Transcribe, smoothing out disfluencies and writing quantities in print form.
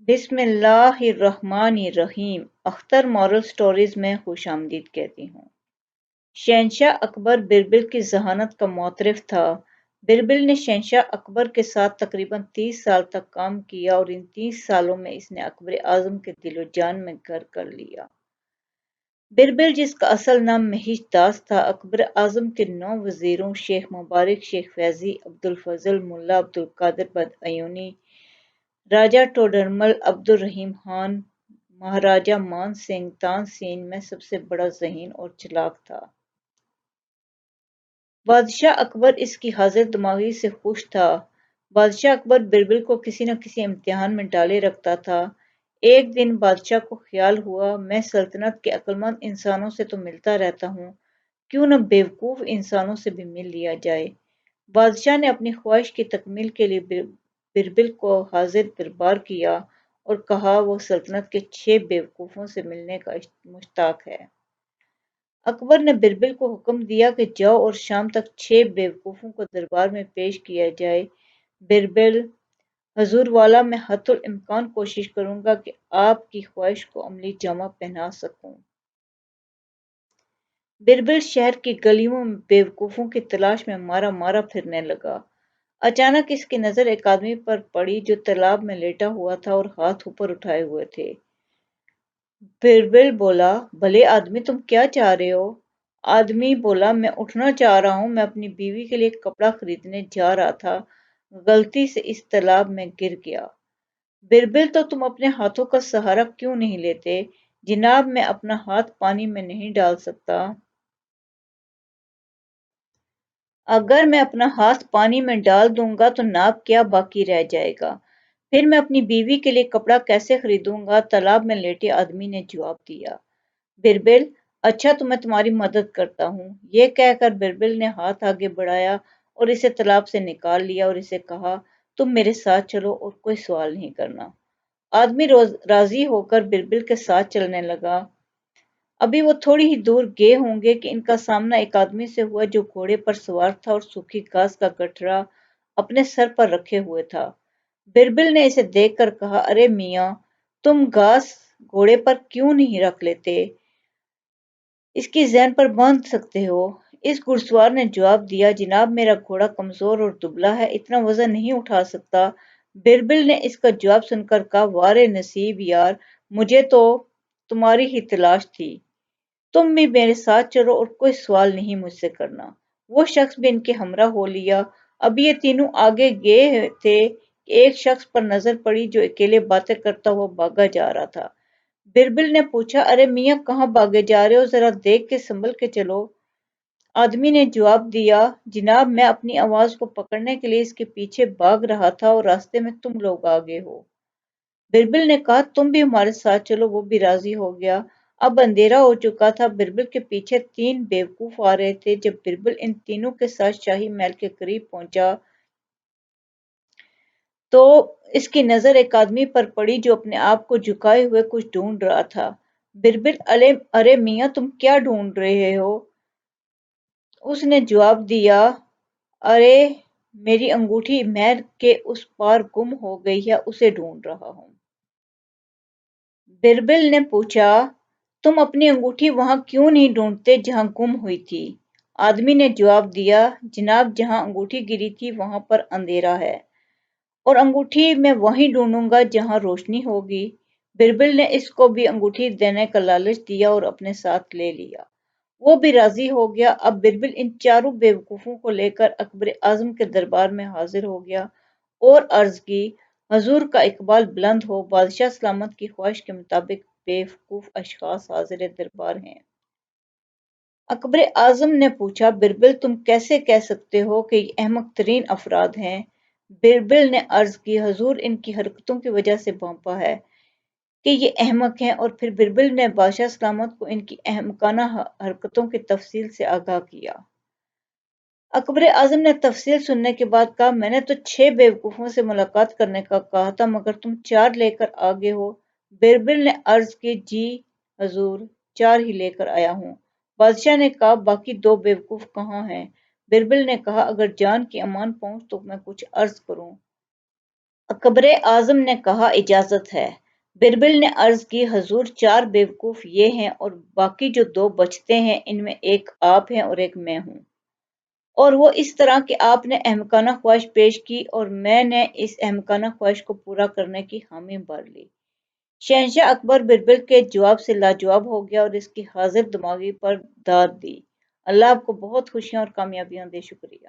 بسم اللہ الرحمن الرحیم۔ اختر مورل سٹوریز میں خوش آمدید کہتی ہوں۔ شہنشاہ اکبر بربل کی ذہانت کا معترف تھا۔ بربل نے شہنشاہ اکبر کے ساتھ تقریباً 30 سال تک کام کیا اور ان 30 سالوں میں اس نے اکبر اعظم کے دل و جان میں گھر کر لیا۔ بربل، جس کا اصل نام مہیش داس تھا، اکبر اعظم کے 9 وزیروں شیخ مبارک، شیخ فیضی، عبدالفضل، ملا عبدالقادر بدعیونی، راجہ ٹوڈرمل، عبدالرحیم خان، مہاراجہ مان سنگھ، تان سین میں سب سے بڑا ذہین اور چلاک تھا۔ بادشاہ اکبر اس کی حاضر دماغی سے خوش تھا۔ بادشاہ اکبر بربل کو کسی نہ کسی امتحان میں ڈالے رکھتا تھا۔ ایک دن بادشاہ کو خیال ہوا، میں سلطنت کے عقلمند انسانوں سے تو ملتا رہتا ہوں، کیوں نہ بیوقوف انسانوں سے بھی مل لیا جائے۔ بادشاہ نے اپنی خواہش کی تکمیل کے لیے بربل کو حاضر دربار کیا اور کہا وہ سلطنت کے 6 بیوقوفوں سے ملنے کا مشتاق ہے۔ اکبر نے بربل کو حکم دیا کہ جاؤ اور شام تک 6 بیوقوفوں کو دربار میں پیش کیا جائے۔ بربل: حضور والا، میں حتی الامکان کوشش کروں گا کہ آپ کی خواہش کو عملی جامہ پہنا سکوں۔ بربل شہر کی گلیوں میں بیوقوفوں کی تلاش میں مارا مارا پھرنے لگا۔ اچانک اس کی نظر ایک آدمی پر پڑی جو تالاب میں لیٹا ہوا تھا اور ہاتھ اوپر اٹھائے ہوئے تھے۔ بربل بولا، بھلے آدمی، تم کیا چاہ رہے ہو؟ آدمی بولا، میں اٹھنا چاہ رہا ہوں، میں اپنی بیوی کے لیے کپڑا خریدنے جا رہا تھا، غلطی سے اس تالاب میں گر گیا۔ بربل: تو تم اپنے ہاتھوں کا سہارا کیوں نہیں لیتے؟ جناب، میں اپنا ہاتھ پانی میں نہیں ڈال سکتا۔ اگر میں اپنا ہاتھ پانی میں ڈال دوں گا تو ناپ کیا باقی رہ جائے گا؟ پھر میں اپنی بیوی کے لیے کپڑا کیسے خریدوں گا؟ تالاب میں لیٹے آدمی نے جواب دیا۔ بربل: اچھا، تو میں تمہاری مدد کرتا ہوں۔ یہ کہہ کر بربل نے ہاتھ آگے بڑھایا اور اسے تالاب سے نکال لیا اور اسے کہا، تم میرے ساتھ چلو اور کوئی سوال نہیں کرنا۔ آدمی راضی ہو کر بربل کے ساتھ چلنے لگا۔ ابھی وہ تھوڑی ہی دور گئے ہوں گے کہ ان کا سامنا ایک آدمی سے ہوا جو گھوڑے پر سوار تھا اور سوکھی گھاس کا گٹھڑا اپنے سر پر رکھے ہوئے تھا۔ بربل نے اسے دیکھ کر کہا، ارے میاں، تم گھاس گھوڑے پر کیوں نہیں رکھ لیتے؟ اس کی ذہن پر باندھ سکتے ہو۔ اس گھڑسوار نے جواب دیا، جناب، میرا گھوڑا کمزور اور دبلا ہے، اتنا وزن نہیں اٹھا سکتا۔ بربل نے اس کا جواب سن کر کہا، وارے نصیب یار، مجھے تو تمہاری ہی تلاش تھی۔ تم بھی میرے ساتھ چلو اور کوئی سوال نہیں مجھ سے کرنا۔ وہ شخص بھی ان کے ہمراہ ہو لیا۔ اب یہ تینوں آگے گئے تھے کہ ایک شخص پر نظر پڑی جو اکیلے باتیں کرتا ہوا بھاگا جا رہا تھا۔ بربل نے پوچھا، ارے میاں، کہاں بھاگے جا رہے ہو؟ ذرا دیکھ کے سنبھل کے چلو۔ آدمی نے جواب دیا، جناب، میں اپنی آواز کو پکڑنے کے لیے اس کے پیچھے بھاگ رہا تھا اور راستے میں تم لوگ آ گئے ہو۔ بربل نے کہا، تم بھی ہمارے ساتھ چلو۔ وہ بھی راضی ہو گیا۔ اب اندھیرا ہو چکا تھا۔ بربل کے پیچھے 3 بیوقوف آ رہے تھے۔ جب بربل ان تینوں کے ساتھ شاہی محل کے قریب پہنچا تو اس کی نظر ایک آدمی پر پڑی جو اپنے آپ کو جھکائے ہوئے کچھ ڈھونڈ رہا تھا۔ بربل: ارے میاں، تم کیا ڈھونڈ رہے ہو؟ اس نے جواب دیا، ارے میری انگوٹھی نہر کے اس پار گم ہو گئی ہے، اسے ڈھونڈ رہا ہوں۔ بربل نے پوچھا، تم اپنی انگوٹھی وہاں کیوں نہیں ڈھونڈتے جہاں گم ہوئی تھی؟ آدمی نے جواب دیا، جناب، جہاں انگوٹھی گری تھی وہاں پر اندھیرا ہے اور انگوٹھی میں وہیں ڈھونڈوں گا جہاں روشنی ہوگی۔ بربل نے اس کو بھی انگوٹھی دینے کا لالچ دیا اور اپنے ساتھ لے لیا۔ وہ بھی راضی ہو گیا۔ اب بربل ان چاروں بیوقوفوں کو لے کر اکبر اعظم کے دربار میں حاضر ہو گیا اور عرض کی، حضور کا اقبال بلند ہو، بادشاہ سلامت کی خواہش کے مطابق بیوقوف اشخاص حاضر دربار ہیں۔ اکبر اعظم نے پوچھا، بربل، تم کیسے کہہ سکتے ہو کہ یہ احمق ترین افراد ہیں؟ بربل نے عرض کی، حضور ان کی حرکتوں کی وجہ سے بھونپا ہے کہ یہ احمق ہیں، اور پھر بربل نے بادشاہ سلامت کو ان کی احمقانہ حرکتوں کی تفصیل سے آگاہ کیا۔ اکبر اعظم نے تفصیل سننے کے بعد کہا، میں نے تو 6 بیوقوفوں سے ملاقات کرنے کا کہا تھا مگر تم 4 لے کر آ گئے ہو۔ بربل نے عرض کی، جی حضور، 4 ہی لے کر آیا ہوں۔ بادشاہ نے کہا، باقی 2 بیوقوف کہاں ہیں؟ بربل نے کہا، اگر جان کی امان پہنچ تو میں کچھ عرض کروں۔ اکبر اعظم نے کہا اجازت ہے۔ بربل نے عرض کی حضور 4 بیوقوف یہ ہیں اور باقی جو 2 بچتے ہیں ان میں ایک آپ ہیں اور ایک میں ہوں۔ اور وہ اس طرح کہ آپ نے احمقانہ خواہش پیش کی اور میں نے اس احمقانہ خواہش کو پورا کرنے کی حامی بھر لی۔ شہنشاہ اکبر بربل کے جواب سے لاجواب ہو گیا اور اس کی حاضر دماغی پر داد دی۔ اللہ آپ کو بہت خوشیاں اور کامیابیاں دے، شکریہ۔